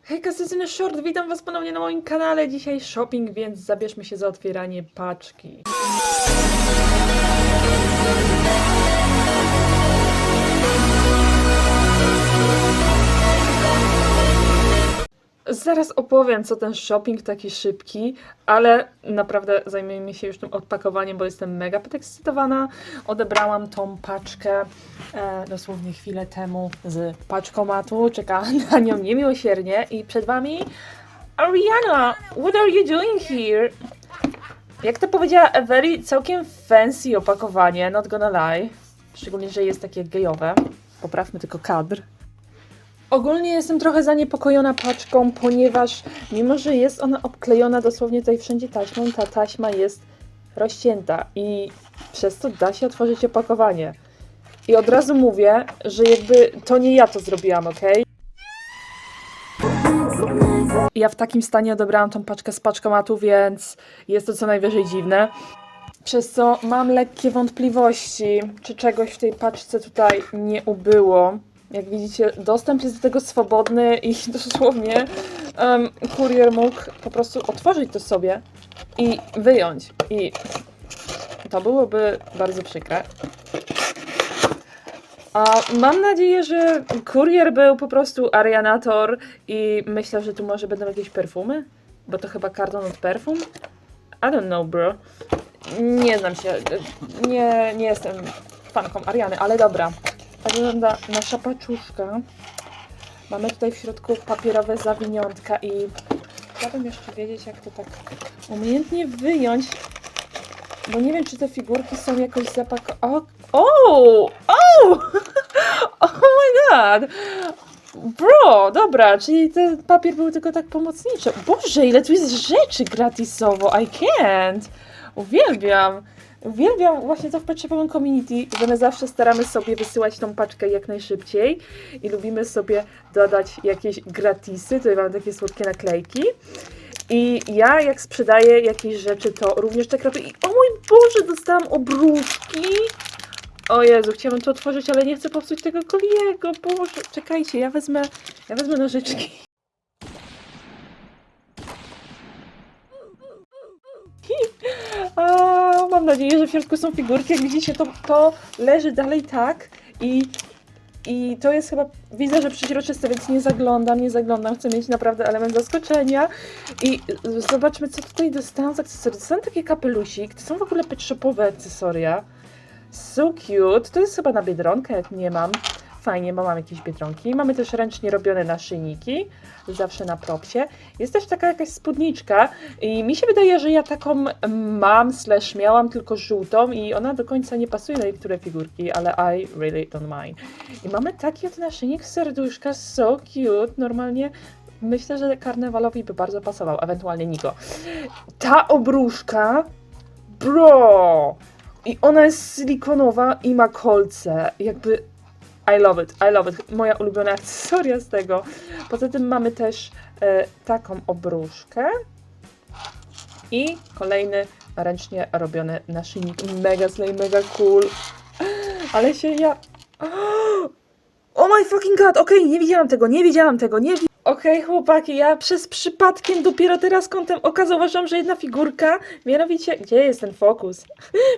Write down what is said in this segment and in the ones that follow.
Hejka, Sezyny Short, witam was ponownie na moim kanale. Dzisiaj shopping, więc zabierzmy się za otwieranie paczki. Zaraz opowiem, co ten shopping taki szybki, ale naprawdę zajmijmy się już tym odpakowaniem, bo jestem mega podekscytowana. Odebrałam tą paczkę dosłownie chwilę temu z paczkomatu. Czeka na nią niemiłosiernie i przed wami Ariana, what are you doing here? Jak to powiedziała Every, całkiem fancy opakowanie, not gonna lie. Szczególnie, że jest takie gejowe. Poprawmy tylko kadr. Ogólnie jestem trochę zaniepokojona paczką, ponieważ mimo, że jest ona obklejona dosłownie tutaj wszędzie taśmą, ta taśma jest rozcięta i przez to da się otworzyć opakowanie. I od razu mówię, że jakby to nie ja to zrobiłam, okej? Ja w takim stanie odebrałam tą paczkę z paczkomatu, więc jest to co najwyżej dziwne. Przez co mam lekkie wątpliwości, czy czegoś w tej paczce tutaj nie ubyło. Jak widzicie, dostęp jest do tego swobodny i dosłownie kurier mógł po prostu otworzyć to sobie i wyjąć. I to byłoby bardzo przykre. A mam nadzieję, że kurier był po prostu arianator i myślę, że tu może będą jakieś perfumy? Bo to chyba karton od perfum? I don't know, bro. Nie znam się. Nie jestem fanką Ariany, ale dobra. Tak wygląda nasza paczuszka. Mamy tutaj w środku papierowe zawiniątka i chciałabym jeszcze wiedzieć, jak to tak umiejętnie wyjąć, bo nie wiem, czy te figurki są jakoś zapakowane. Oh my god! Bro, dobra, czyli ten papier był tylko tak pomocniczy. Boże, ile tu jest rzeczy gratisowo, I can't! Uwielbiam! Uwielbiam właśnie to w Potrzebowym Community, że my zawsze staramy sobie wysyłać tą paczkę jak najszybciej i lubimy sobie dodać jakieś gratisy. Tutaj mamy takie słodkie naklejki. I ja jak sprzedaję jakieś rzeczy, to również tak robię. I o mój Boże, dostałam obruszki! O Jezu, chciałabym to otworzyć, ale nie chcę popsuć tego koliego. Boże, czekajcie, ja wezmę nożyczki. Mam nadzieję, że w środku są figurki. Jak widzicie, to leży dalej tak i to jest chyba, widzę, że przeźroczyste, więc nie zaglądam. Chcę mieć naprawdę element zaskoczenia. I zobaczmy, co tutaj dostałam z akcesorii. Dostałam taki kapelusik, to są w ogóle pet shopowe akcesoria. So cute. To jest chyba na Biedronkę, jak nie mam. Fajnie, bo mam jakieś Biedronki. Mamy też ręcznie robione naszyjniki, zawsze na propsie. Jest też taka jakaś spódniczka i mi się wydaje, że ja taką mam / miałam tylko żółtą i ona do końca nie pasuje na niektóre figurki, ale I really don't mind. I mamy taki oto naszyjnik serduszka, so cute. Normalnie myślę, że karnawalowi by bardzo pasował, ewentualnie Niko. Ta obruszka, bro! I ona jest silikonowa i ma kolce. Jakby I love it. Moja ulubiona akcesoria z tego. Poza tym mamy też taką obruszkę i kolejny ręcznie robiony naszyjnik. Mega slay, mega cool. Ale się ja... Oh my fucking god! Okej, nie widziałam tego. Okej, chłopaki, ja przez przypadkiem dopiero teraz kątem oka zauważyłam, że jedna figurka, mianowicie, gdzie jest ten fokus?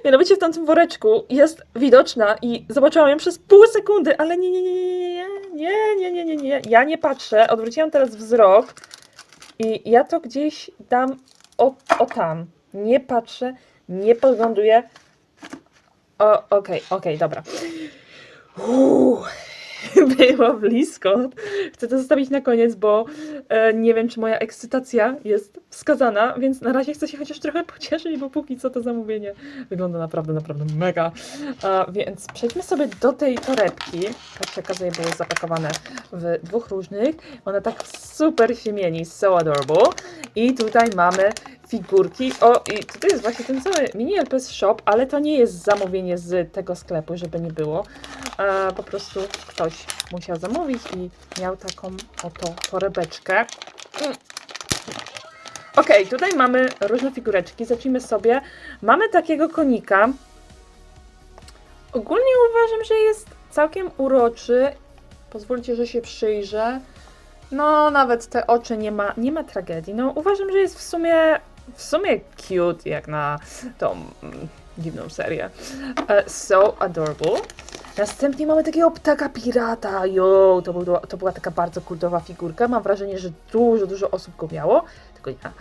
Mianowicie w tamtym woreczku jest widoczna i zobaczyłam ją przez pół sekundy, ale nie, ja nie patrzę, odwróciłam teraz wzrok i ja to gdzieś dam o tam. Nie patrzę, nie podgląduję. Okej, dobra. Było blisko. Chcę to zostawić na koniec, bo nie wiem, czy moja ekscytacja jest wskazana, więc na razie chcę się chociaż trochę pocieszyć, bo póki co to zamówienie wygląda naprawdę mega. Więc przejdźmy sobie do tej torebki. Jak się okazuje, było zapakowane w dwóch różnych. Ona tak super się mieni, so adorable. I tutaj mamy figurki. O, i tutaj jest właśnie ten cały mini LPS Shop, ale to nie jest zamówienie z tego sklepu, żeby nie było. Po prostu ktoś musiał zamówić i miał taką oto torebeczkę. Okej, tutaj mamy różne figureczki. Zacznijmy sobie. Mamy takiego konika. Ogólnie uważam, że jest całkiem uroczy. Pozwólcie, że się przyjrzę. No, nawet te oczy nie ma tragedii. No, uważam, że jest w sumie cute, jak na tą dziwną serię. So adorable. Następnie mamy takiego ptaka pirata. Jo, to była taka bardzo kultowa figurka. Mam wrażenie, że dużo osób go miało. Tylko ja.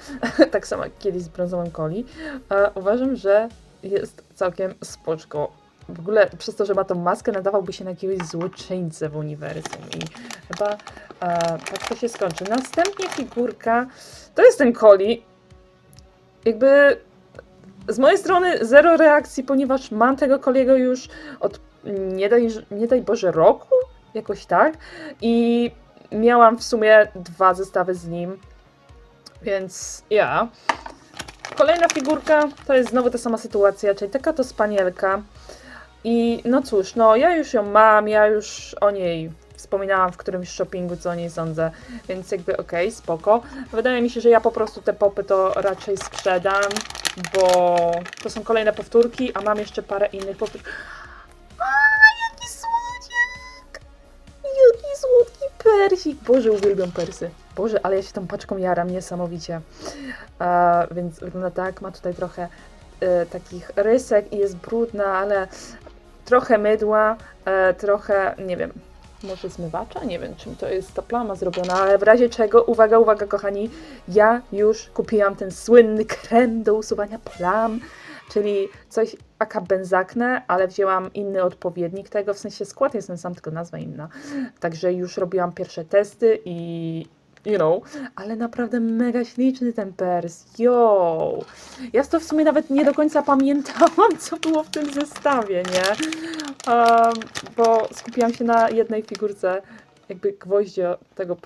Tak samo jak kiedyś z brązowym Coli. Uważam, że jest całkiem spoczko. W ogóle przez to, że ma tą maskę, nadawałby się na jakiegoś złoczyńcę w uniwersum. I chyba tak to się skończy. Następnie figurka. To jest ten Coli. Jakby z mojej strony zero reakcji, ponieważ mam tego Coliego już od nie daj Boże roku, jakoś tak. I miałam w sumie 2 zestawy z nim, więc ja. Kolejna figurka to jest znowu ta sama sytuacja, czyli taka to spanielka. I no cóż, no ja już ją mam, ja już o niej wspominałam w którymś shoppingu, co o niej sądzę, więc jakby okej, spoko. Wydaje mi się, że ja po prostu te popy to raczej sprzedam, bo to są kolejne powtórki, a mam jeszcze parę innych powtórek. Jaki słodziak! Jaki słodki persik! Boże, uwielbiam persy. Boże, ale ja się tą paczką jaram niesamowicie. Więc wygląda tak, ma tutaj trochę takich rysek i jest brudna, ale trochę mydła, trochę, nie wiem, może zmywacza? Nie wiem, czym to jest ta plama zrobiona, ale w razie czego, uwaga, kochani, ja już kupiłam ten słynny krem do usuwania plam, czyli coś aka benzakne, ale wzięłam inny odpowiednik tego, w sensie skład jest ten sam, tylko nazwa inna. Także już robiłam pierwsze testy i ale naprawdę mega śliczny ten pers. Yo! Ja to w sumie nawet nie do końca pamiętałam, co było w tym zestawie, nie? Bo skupiłam się na jednej figurce, jakby gwoździe tego...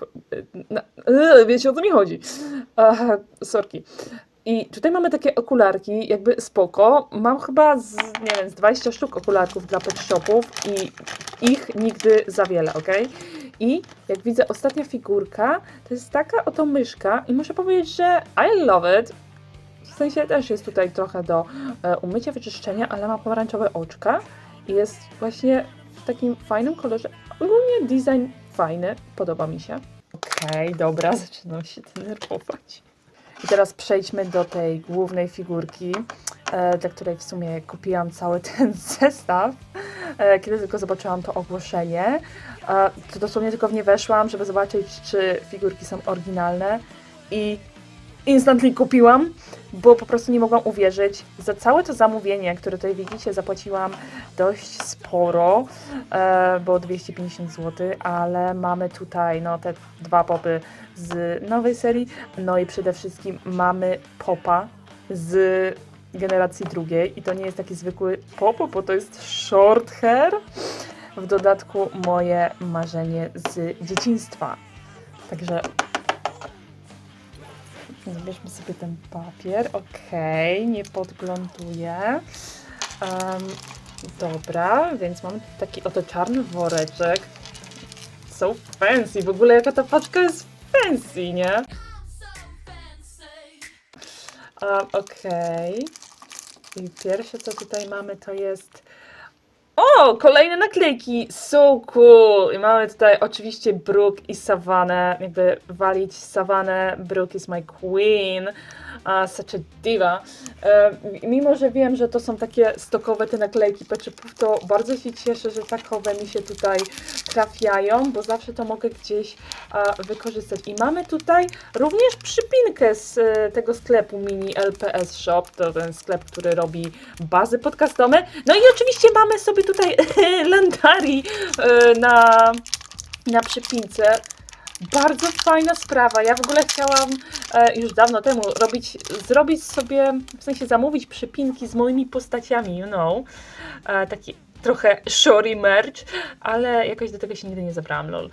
Wiecie, o co mi chodzi. Sorki. I tutaj mamy takie okularki, jakby spoko. Mam chyba z 20 sztuk okularków dla pet shopów i ich nigdy za wiele, ok? I jak widzę, ostatnia figurka to jest taka oto myszka i muszę powiedzieć, że I love it. W sensie też jest tutaj trochę do umycia, wyczyszczenia, ale ma pomarańczowe oczka i jest właśnie w takim fajnym kolorze. Ogólnie design fajny, podoba mi się. Okej, dobra, zaczynam się denerwować. I teraz przejdźmy do tej głównej figurki, dla której w sumie kupiłam cały ten zestaw, kiedy tylko zobaczyłam to ogłoszenie. To dosłownie tylko w nie weszłam, żeby zobaczyć, czy figurki są oryginalne i instantly kupiłam, bo po prostu nie mogłam uwierzyć. Za całe to zamówienie, które tutaj widzicie, zapłaciłam dość sporo, bo 250 zł, ale mamy tutaj te 2 popy z nowej serii, no i przede wszystkim mamy popa z generacji drugiej i to nie jest taki zwykły pop, bo to jest short hair. W dodatku moje marzenie z dzieciństwa. Także zbierzmy sobie ten papier. Okej, nie podgląduję. Dobra, więc mamy taki oto czarny woreczek. So fancy. W ogóle jaka ta paczka jest fancy, nie? Okej. I pierwsze, co tutaj mamy, to jest... O! Kolejne naklejki! So cool! I mamy tutaj oczywiście Brooke i Savannah. Jakby walić Savannah. Brooke is my queen. Such a diva. Mimo, że wiem, że to są takie stokowe te naklejki Patchupów, to bardzo się cieszę, że takowe mi się tutaj trafiają, bo zawsze to mogę gdzieś wykorzystać. I mamy tutaj również przypinkę z tego sklepu Mini LPS Shop. To ten sklep, który robi bazy podcastowe. No i oczywiście mamy sobie tutaj Landari na przypince. Bardzo fajna sprawa. Ja w ogóle chciałam już dawno temu zrobić sobie, w sensie zamówić przypinki z moimi postaciami, taki trochę shory merch, ale jakoś do tego się nigdy nie zabrałam, lol.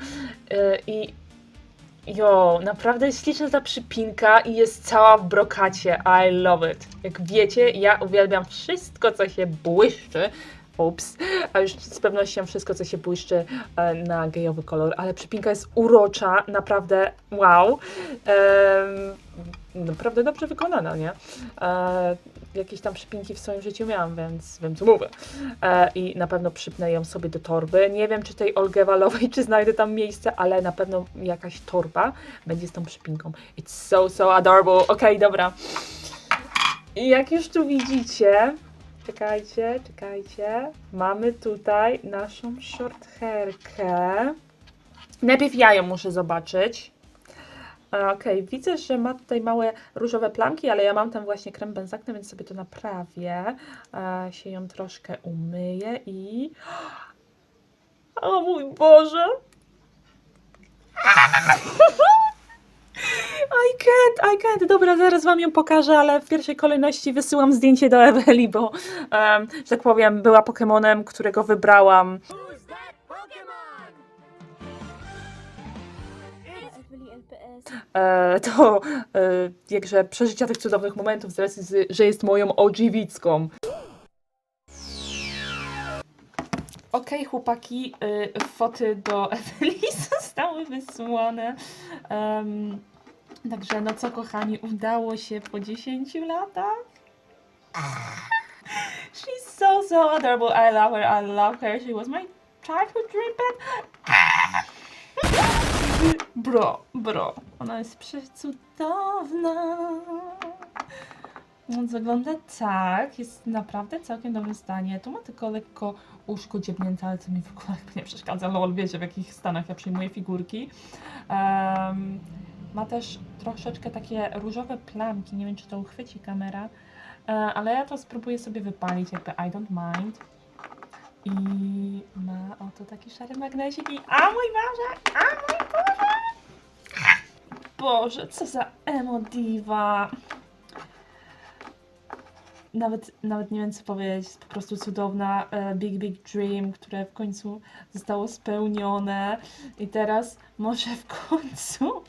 Naprawdę jest śliczna ta przypinka i jest cała w brokacie. I love it. Jak wiecie, ja uwielbiam wszystko, co się błyszczy. Ups, a już z pewnością wszystko, co się błyszczy na gejowy kolor, ale przypinka jest urocza, naprawdę wow. Naprawdę dobrze wykonana, nie? jakieś tam przypinki w swoim życiu miałam, więc wiem co mówię. I na pewno przypnę ją sobie do torby. Nie wiem, czy tej Olgi Walowej, czy znajdę tam miejsce, ale na pewno jakaś torba będzie z tą przypinką. It's so adorable. Okej, dobra. I jak już tu widzicie, czekajcie, mamy tutaj naszą short hairkę. Najpierw ja ją muszę zobaczyć. Okej, widzę, że ma tutaj małe różowe plamki, ale ja mam tam właśnie krem benzakny, więc sobie to naprawię. Się ją troszkę umyję i... O mój Boże! I can't. Dobra, zaraz wam ją pokażę, ale w pierwszej kolejności wysyłam zdjęcie do Eweli, bo, że tak powiem, była Pokemonem, którego wybrałam. Jakże przeżycia tych cudownych momentów z racji, że jest moją OG-wicką. Okej, chłopaki, foty do Eweli zostały wysłane. Także no co, kochani, udało się po 10 latach. She's so adorable. I love her. She was my childhood dream pet. Bro. Ona jest przecudowna. On wygląda tak, jest naprawdę w całkiem dobrym stanie. Tu ma tylko lekko uszko dziebnięte, ale co mi w ogóle nie przeszkadza. Lol, wiecie, w jakich stanach ja przyjmuję figurki. Ma też troszeczkę takie różowe plamki, nie wiem, czy to uchwyci kamera, ale ja to spróbuję sobie wypalić, jakby I don't mind. I ma oto taki szary magnesik i a mój Boże! Boże, co za emo diva! Nawet nie wiem co powiedzieć, jest po prostu cudowna, big dream, które w końcu zostało spełnione i teraz może w końcu,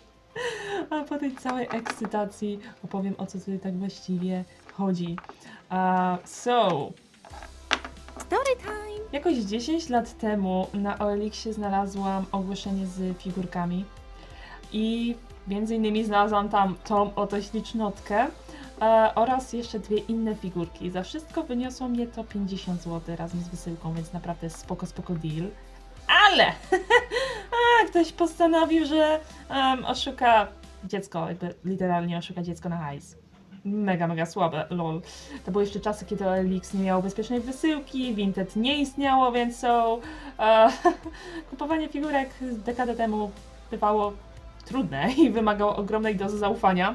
a po tej całej ekscytacji opowiem, o co tutaj tak właściwie chodzi. Story time! Jakoś 10 lat temu na OLX-ie znalazłam ogłoszenie z figurkami i między innymi znalazłam tam tą oto ślicznotkę oraz jeszcze 2 inne figurki. Za wszystko wyniosło mnie to 50 zł razem z wysyłką, więc naprawdę spoko deal. Ale ktoś postanowił, że oszuka dziecko, jakby literalnie oszuka dziecko na hajs. Mega słabe, lol. To były jeszcze czasy, kiedy OLX nie miało bezpiecznej wysyłki, Vinted nie istniało, więc kupowanie figurek dekadę temu bywało trudne i wymagało ogromnej dozy zaufania.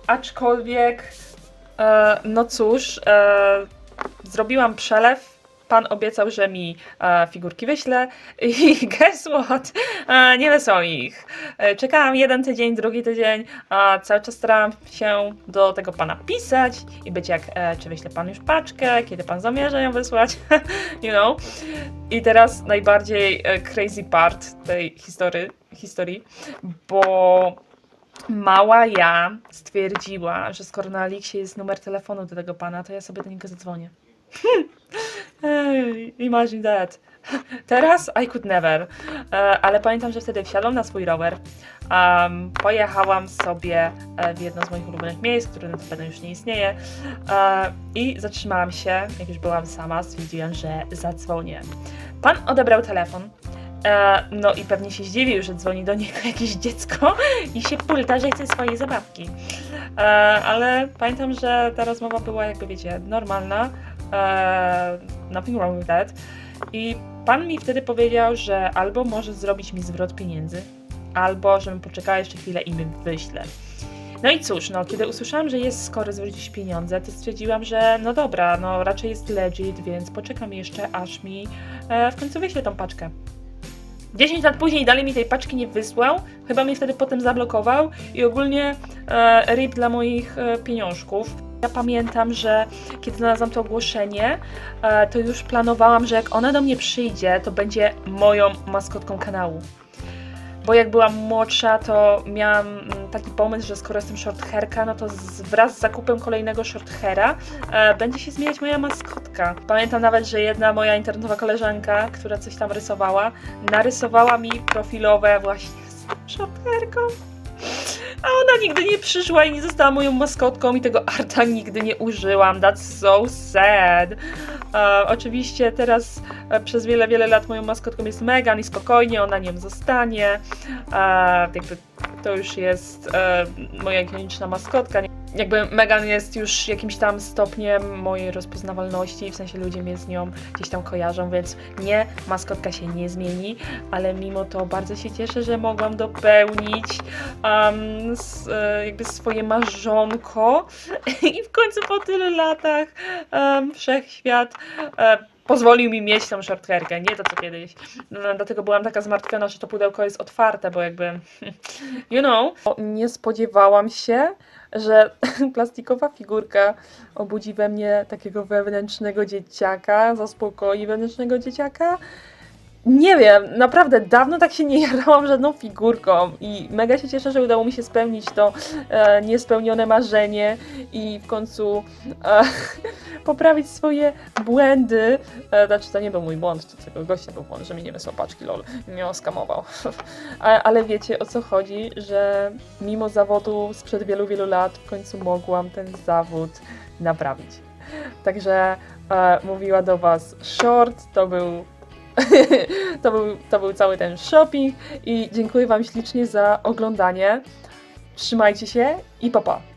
Aczkolwiek, no cóż, zrobiłam przelew. Pan obiecał, że mi figurki wyśle i guess what? Nie wysłał ich. Czekałam 1 tydzień, 2 tydzień, a cały czas starałam się do tego pana pisać i być jak, czy wyśle pan już paczkę, kiedy pan zamierza ją wysłać, you know. I teraz najbardziej crazy part tej historii, bo mała ja stwierdziła, że skoro na Elixie jest numer telefonu do tego pana, to ja sobie do niego zadzwonię. Imagine that. Teraz I could never. Ale pamiętam, że wtedy wsiadłam na swój rower, pojechałam sobie w jedno z moich ulubionych miejsc, które na pewno już nie istnieje, i zatrzymałam się, jak już byłam sama, stwierdziłam, że zadzwonię. Pan odebrał telefon. No i pewnie się zdziwił, że dzwoni do niego jakieś dziecko i się pulta, że chce swojej zabawki. Ale pamiętam, że ta rozmowa była, jakby wiecie, normalna. Nothing wrong with that. I pan mi wtedy powiedział, że albo może zrobić mi zwrot pieniędzy, albo żebym poczekała jeszcze chwilę i mi wyśle. No i cóż, no kiedy usłyszałam, że jest skory zwrócić pieniądze, to stwierdziłam, że no dobra, no raczej jest legit, więc poczekam jeszcze, aż mi w końcu wyśle tą paczkę. 10 lat później dalej mi tej paczki nie wysłał, chyba mnie wtedy potem zablokował i ogólnie RIP dla moich pieniążków. Ja pamiętam, że kiedy znalazłam to ogłoszenie, to już planowałam, że jak ona do mnie przyjdzie, to będzie moją maskotką kanału. Bo jak byłam młodsza, to miałam taki pomysł, że skoro jestem short hairka, no to wraz z zakupem kolejnego short haira będzie się zmieniać moja maskotka. Pamiętam nawet, że jedna moja internetowa koleżanka, która coś tam rysowała, narysowała mi profilowe właśnie z short hairką. a ona nigdy nie przyszła i nie została moją maskotką i tego arta nigdy nie użyłam. That's so sad. Oczywiście teraz przez wiele, wiele lat moją maskotką jest Megan i spokojnie ona nią zostanie. Jakby to już jest moja ikoniczna maskotka. Jakby Megan jest już jakimś tam stopniem mojej rozpoznawalności, w sensie ludzie mnie z nią gdzieś tam kojarzą, więc nie, maskotka się nie zmieni, ale mimo to bardzo się cieszę, że mogłam dopełnić jakby swoje marzonko i w końcu po tylu latach wszechświat pozwolił mi mieć tą shorthairkę, nie to co kiedyś. Dlatego byłam taka zmartwiona, że to pudełko jest otwarte, bo jakby, you know. Nie spodziewałam się, że plastikowa figurka obudzi we mnie takiego wewnętrznego dzieciaka, zaspokoi wewnętrznego dzieciaka. Nie wiem, naprawdę dawno tak się nie jarałam żadną figurką i mega się cieszę, że udało mi się spełnić to niespełnione marzenie i w końcu poprawić swoje błędy. Znaczy to nie był mój błąd, to tego gościa był błąd, że mi nie wysłał paczki, lol, mnie oskamował. Ale wiecie o co chodzi, że mimo zawodu sprzed wielu, wielu lat w końcu mogłam ten zawód naprawić. Także mówiła do was Short, to był cały ten shopping i dziękuję wam ślicznie za oglądanie. Trzymajcie się i pa pa!